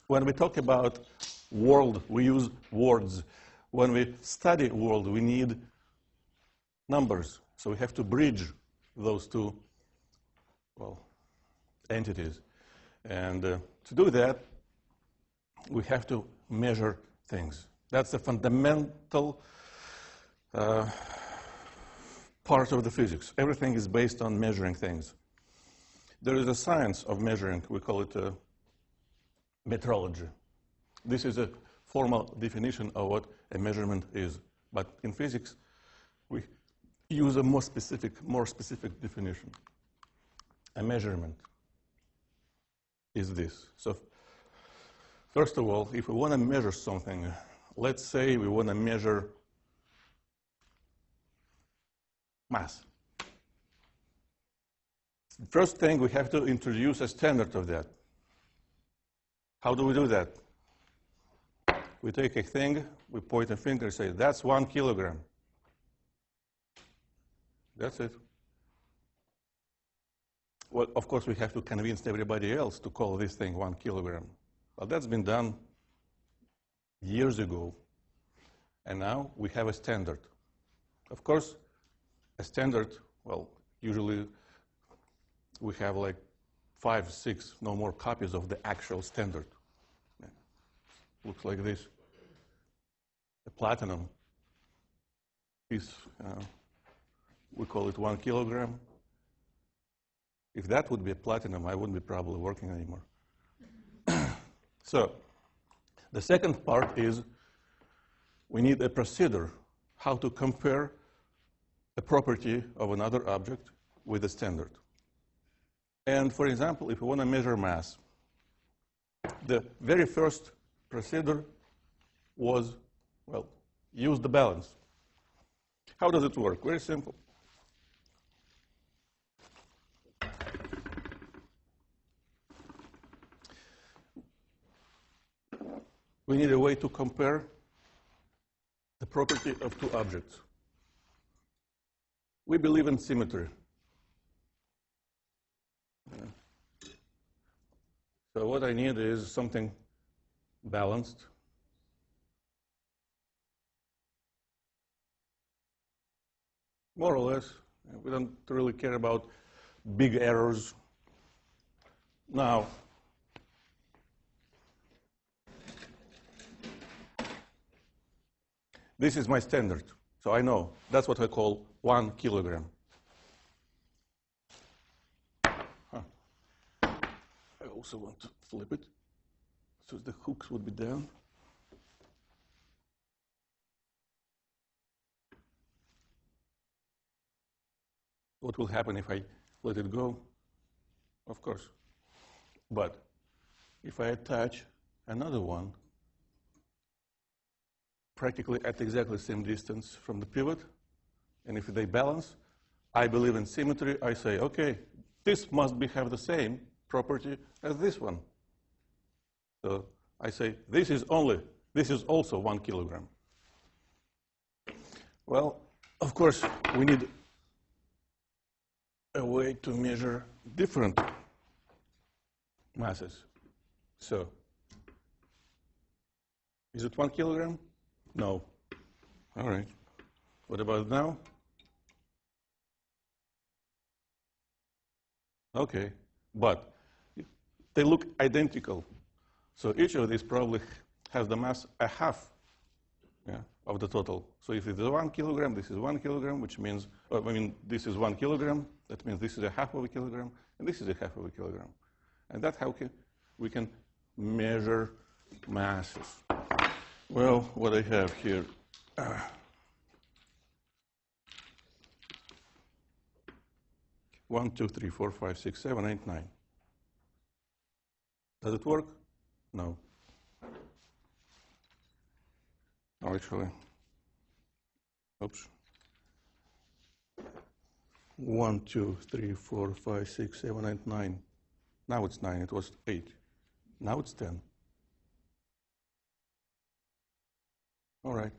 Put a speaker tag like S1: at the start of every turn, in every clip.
S1: when we talk about world, we use words. When we study world, we need numbers. So we have to bridge those two, well, entities. And to do that, we have to measure things. That's a fundamental part of the physics. Everything is based on measuring things. There is a science of measuring. We call it metrology. This is a formal definition of what a measurement is. But in physics, we use a more specific definition. A measurement is this. So first of all, if we want to measure something, let's say we want to measure mass. First thing, we have to introduce a standard of that. How do we do that? We take a thing, we point a finger and say, that's 1 kilogram. That's it. Well, of course, we have to convince everybody else to call this thing 1 kilogram. Well, that's been done years ago. And now we have a standard. Of course, a standard, well, usually we have like 5, 6, no more copies of the actual standard. Yeah. Looks like this. The platinum is, we call it 1 kilogram. If that would be a platinum, I wouldn't be probably working anymore. So the second part is we need a procedure how to compare a property of another object with a standard. And for example, if we want to measure mass, the very first procedure was, well, use the balance. How does it work? Very simple. We need a way to compare the property of two objects. We believe in symmetry. So what I need is something balanced. More or less. We don't really care about big errors. Now, this is my standard. So I know that's what I call 1 kilogram. I also want to flip it so the hooks would be down. What will happen if I let it go? Of course. But if I attach another one practically at exactly the same distance from the pivot, and if they balance, I believe in symmetry, I say, okay, this must have the same property as this one. So I say, this is also 1 kilogram. Well, of course, we need a way to measure different masses. So, is it 1 kilogram? No. All right. What about now? Okay. But they look identical. So each of these probably has the mass a half, yeah, of the total. So if it's 1 kilogram, this is 1 kilogram, which means, this is 1 kilogram. That means this is a half of a kilogram, and this is a half of a kilogram. And that's how we can measure masses. Well, what I have here, 1, 2, 3, 4, 5, 6, 7, 8, 9. Does it work? No. Oh, actually, oops. 1, 2, 3, 4, 5, 6, 7, 8, 9. Now it's 9. It was 8. Now it's 10. All right.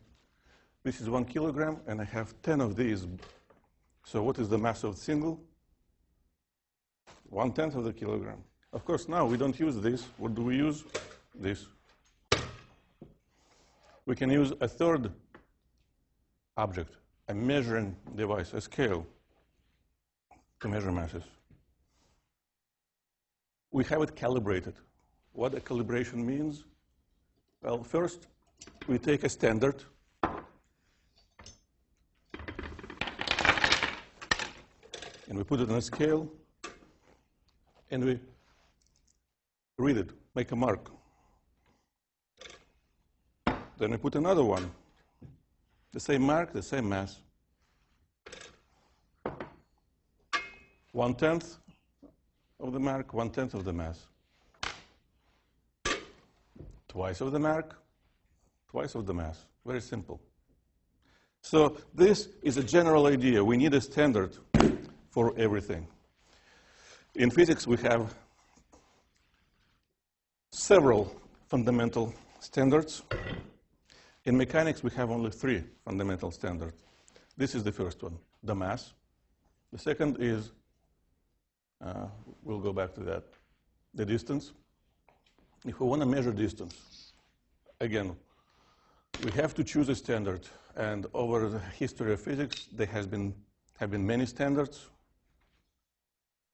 S1: This is 1 kilogram, and I have 10 of these. So what is the mass of the single? 1/10 of the kilogram. Of course, now we don't use this. What do we use? this. We can use a third object, a measuring device, a scale, to measure masses. We have it calibrated. What a calibration means? Well, first, we take a standard, and we put it on a scale, and we read it, make a mark. Then we put another one, the same mark, the same mass. 1/10 of the mark, 1/10 of the mass. Twice of the mark, twice of the mass. Very simple. So this is a general idea. We need a standard for everything. In physics, we have several fundamental standards. In mechanics, we have only 3 fundamental standards. This is the first one, the mass. The second is, we'll go back to that, the distance. If we want to measure distance, again, we have to choose a standard. And over the history of physics, there have been many standards.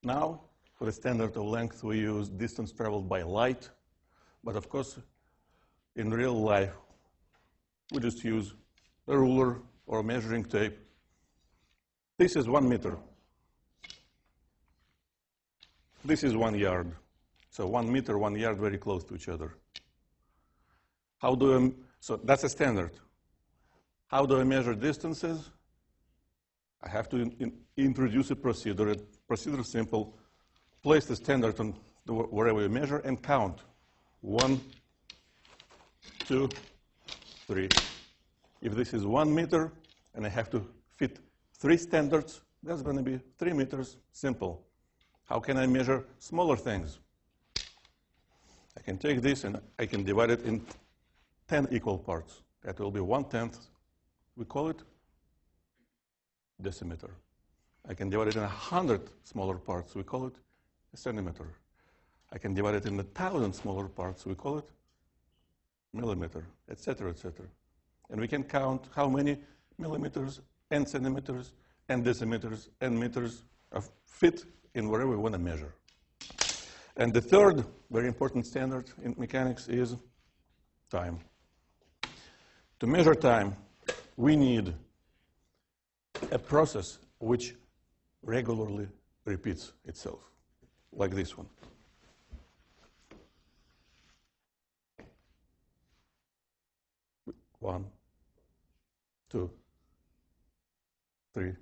S1: Now, for the standard of length, we use distance traveled by light. But of course, in real life, we just use a ruler or a measuring tape. This is 1 meter. This is 1 yard. So 1 meter, 1 yard, very close to each other. So that's a standard. How do I measure distances? I have to introduce a procedure. A procedure is simple. Place the standard on wherever you measure and count. 1, 2, 3. If this is 1 meter and I have to fit 3 standards, that's going to be 3 meters. Simple. How can I measure smaller things? I can take this and I can divide it in 10 equal parts. That will be 1/10. We call it decimeter. I can divide it in 100 smaller parts. We call it a centimeter. I can divide it in 1,000 smaller parts. We call it millimeter, etc., etc. And we can count how many millimeters and centimeters and decimeters and meters fit in wherever we want to measure. And the third very important standard in mechanics is time. To measure time, we need a process which regularly repeats itself, like this one. One, 2, 3.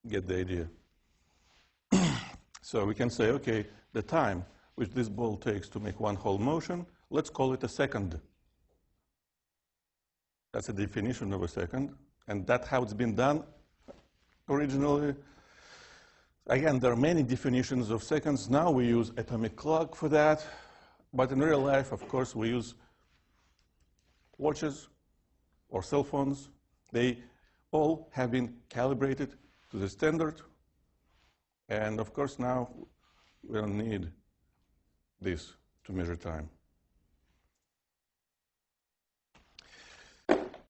S1: Get the idea. So we can say, okay, the time which this ball takes to make one whole motion, let's call it a second. That's a definition of a second, and that's how it's been done originally. Again, there are many definitions of seconds. Now we use atomic clock for that, but in real life, of course, we use watches or cell phones. They all have been calibrated to the standard, and of course now we don't need this to measure time.